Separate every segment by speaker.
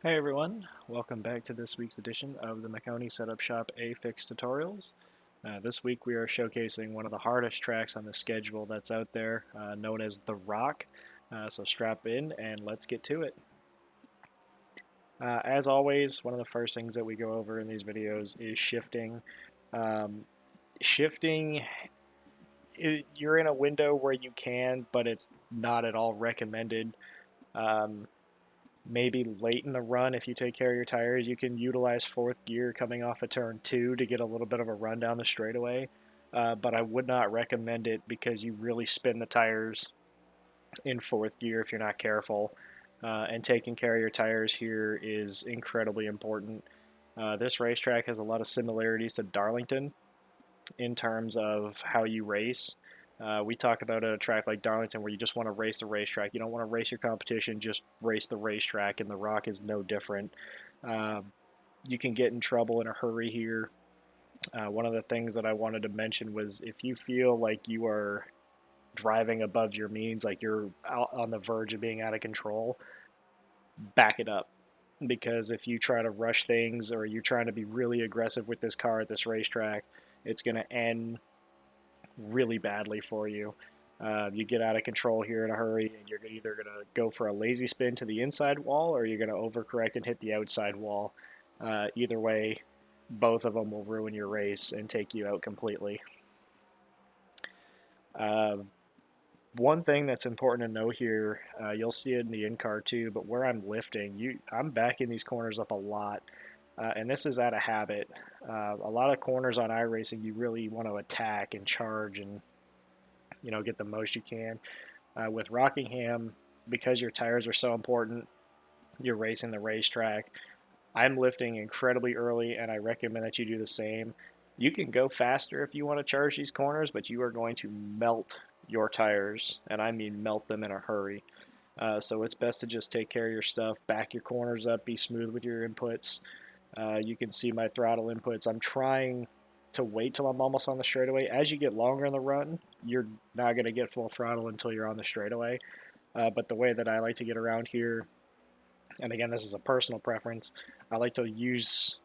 Speaker 1: Hey everyone, welcome back to this week's edition of the Maconi Setup Shop A-Fix tutorials. This week we are showcasing one of the hardest tracks on the schedule that's out there, known as the Rock. So strap in and let's get to it. As always, one of the first things that we go over in these videos is shifting. Um, shifting, you're in a window where you can, but it's not at all recommended. Um, Maybe late in the run, if you take care of your tires, you can utilize fourth gear coming off of turn two to get a little bit of a run down the straightaway. But I would not recommend it because you really spin the tires in fourth gear if you're not careful. And taking care of your tires here is incredibly important. This racetrack has a lot of similarities to Darlington in terms of how you race. We talk about a track like Darlington where you just want to race the racetrack. You don't want to race your competition, just race the racetrack, and the Rock is no different. Uh, you can get in trouble in a hurry here. One of the things that I wanted to mention was if you feel like you are driving above your means, like you're out on the verge of being out of control, back it up. Because if you try to rush things or you're trying to be really aggressive with this car at this racetrack, it's going to end really badly for you. You get out of control here in a hurry, and you're either going to go for a lazy spin to the inside wall or you're going to overcorrect and hit the outside wall. Either way, both of them will ruin your race and take you out completely. Uh, One thing that's important to know here, you'll see it in the in-car too, but where I'm lifting, I'm backing these corners up a lot, and this is out of habit. A lot of corners on iRacing, you really want to attack and charge and get the most you can. With Rockingham, because your tires are so important, you're racing the racetrack. I'm lifting incredibly early, and I recommend that you do the same. You can go faster if you want to charge these corners, but you are going to melt your tires, and I mean melt them in a hurry. So it's best to just take care of your stuff, back your corners up, be smooth with your inputs. You can see my throttle inputs. I'm trying to wait till I'm almost on the straightaway. As you get longer in the run, you're not going to get full throttle until you're on the straightaway. But the way that I like to get around here, and again, this is a personal preference, I like to use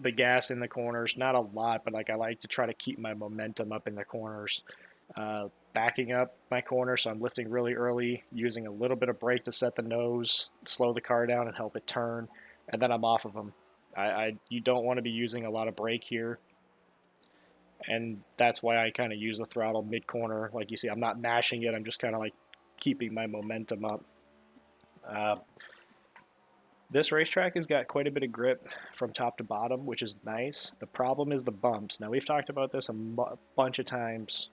Speaker 1: the gas in the corners, not a lot, but like I like to try to keep my momentum up in the corners. Backing up my corner, so I'm lifting really early, using a little bit of brake to set the nose, slow the car down, and help it turn, and then I'm off of them. You don't want to be using a lot of brake here, and that's why I kind of use the throttle mid corner. Like you see, I'm not mashing it. I'm just kind of like keeping my momentum up. Uh, this racetrack has got quite a bit of grip from top to bottom, which is nice. The problem is the bumps. Now we've talked about this a bunch of times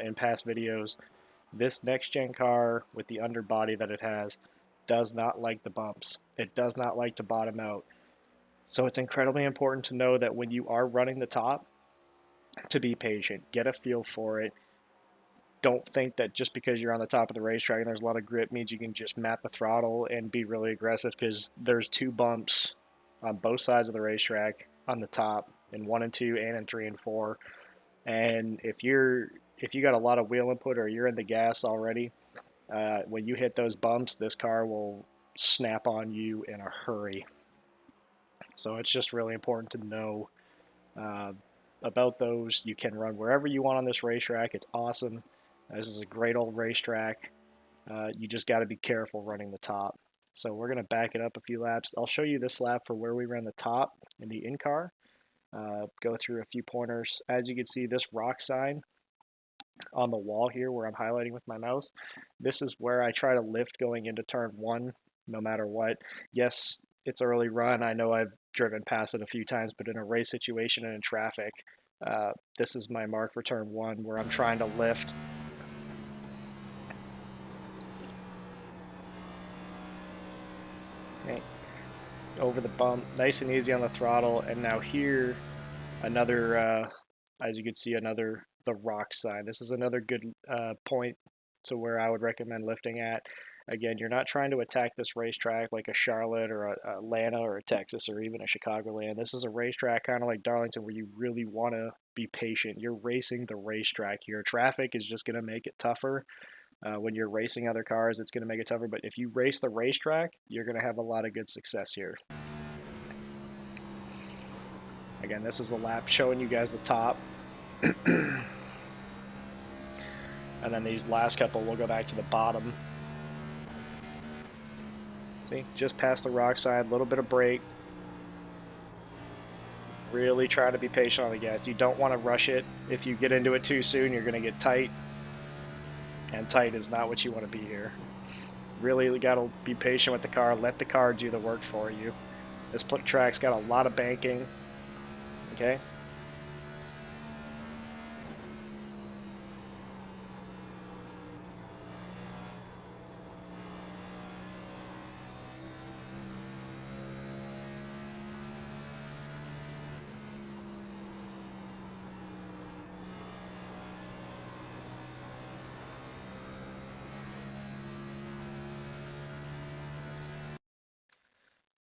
Speaker 1: in past videos. This next gen car with the underbody that it has does not like the bumps. It does not like to bottom out. So it's incredibly important to know that when you are running the top, to be patient, get a feel for it. Don't think that just because you're on the top of the racetrack and there's a lot of grip means you can just map the throttle and be really aggressive, because there's two bumps on both sides of the racetrack on the top in 1 and 2 and in 3 and 4. And if you got a lot of wheel input or you're in the gas already, when you hit those bumps, this car will snap on you in a hurry. So it's just really important to know uh, about those. You can run wherever you want on this racetrack. It's awesome. This is a great old racetrack. You just got to be careful running the top. So we're going to back it up a few laps. I'll show you this lap for where we ran the top in the in-car. Go through a few pointers. As you can see, this rock sign on the wall here where I'm highlighting with my mouse, this is where I try to lift going into turn one, no matter what. Yes, it's early run. I know I've driven past it a few times, but in a race situation and in traffic, this is my mark for turn one where I'm trying to lift. Okay, over the bump, nice and easy on the throttle. And now here, another, as you can see, another, the rock sign. This is another good point to where I would recommend lifting at. Again, you're not trying to attack this racetrack like a Charlotte or a Atlanta or a Texas or even a Chicagoland. This is a racetrack kind of like Darlington where you really want to be patient. You're racing the racetrack here. Traffic is just going to make it tougher. When you're racing other cars, it's going to make it tougher. But if you race the racetrack, you're going to have a lot of good success here. Again, this is a lap showing you guys the top. And then these last couple, we'll go back to the bottom. See, just past the rock side, a little bit of brake. Really try to be patient on the gas. You don't want to rush it. If you get into it too soon, you're going to get tight. And tight is not what you want to be here. Really got to be patient with the car. Let the car do the work for you. This track's got a lot of banking. Okay.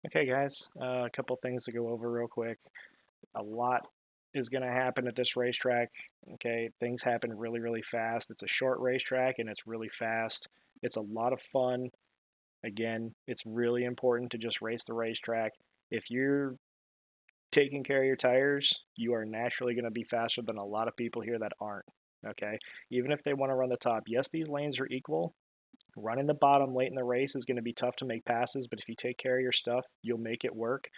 Speaker 1: Okay, guys, a couple things to go over real quick. A lot is going to happen at this racetrack. Okay, things happen really, really fast. It's a short racetrack and it's really fast. It's a lot of fun. Again, it's really important to just race the racetrack. If you're taking care of your tires, you are naturally going to be faster than a lot of people here that aren't. Okay, even if they want to run the top, yes, these lanes are equal. Running the bottom late in the race is going to be tough to make passes, but if you take care of your stuff, you'll make it work.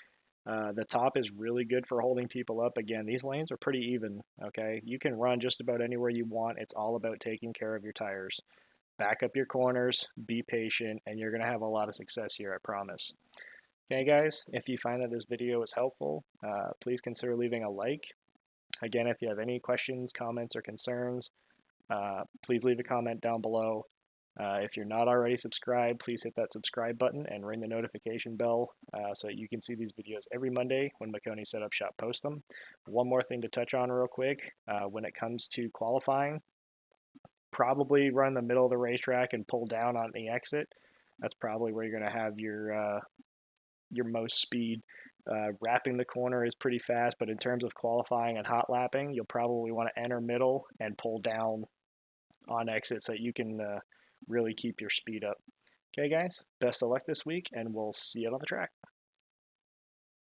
Speaker 1: The top is really good for holding people up. Again, these lanes are pretty even, okay? You can run just about anywhere you want. It's all about taking care of your tires. Back up your corners, be patient, and you're going to have a lot of success here, I promise. Okay, guys, if you find that this video was helpful, please consider leaving a like. Again, if you have any questions, comments, or concerns, please leave a comment down below. If you're not already subscribed, please hit that subscribe button and ring the notification bell so you can see these videos every Monday when Maconi Setup Shop posts them. One more thing to touch on real quick, when it comes to qualifying, probably run the middle of the racetrack and pull down on the exit. That's probably where you're going to have your most speed. Wrapping the corner is pretty fast, but in terms of qualifying and hot lapping, you'll probably want to enter middle and pull down on exit so you can really keep your speed up. Okay, guys, best of luck this week, and we'll see you on the track.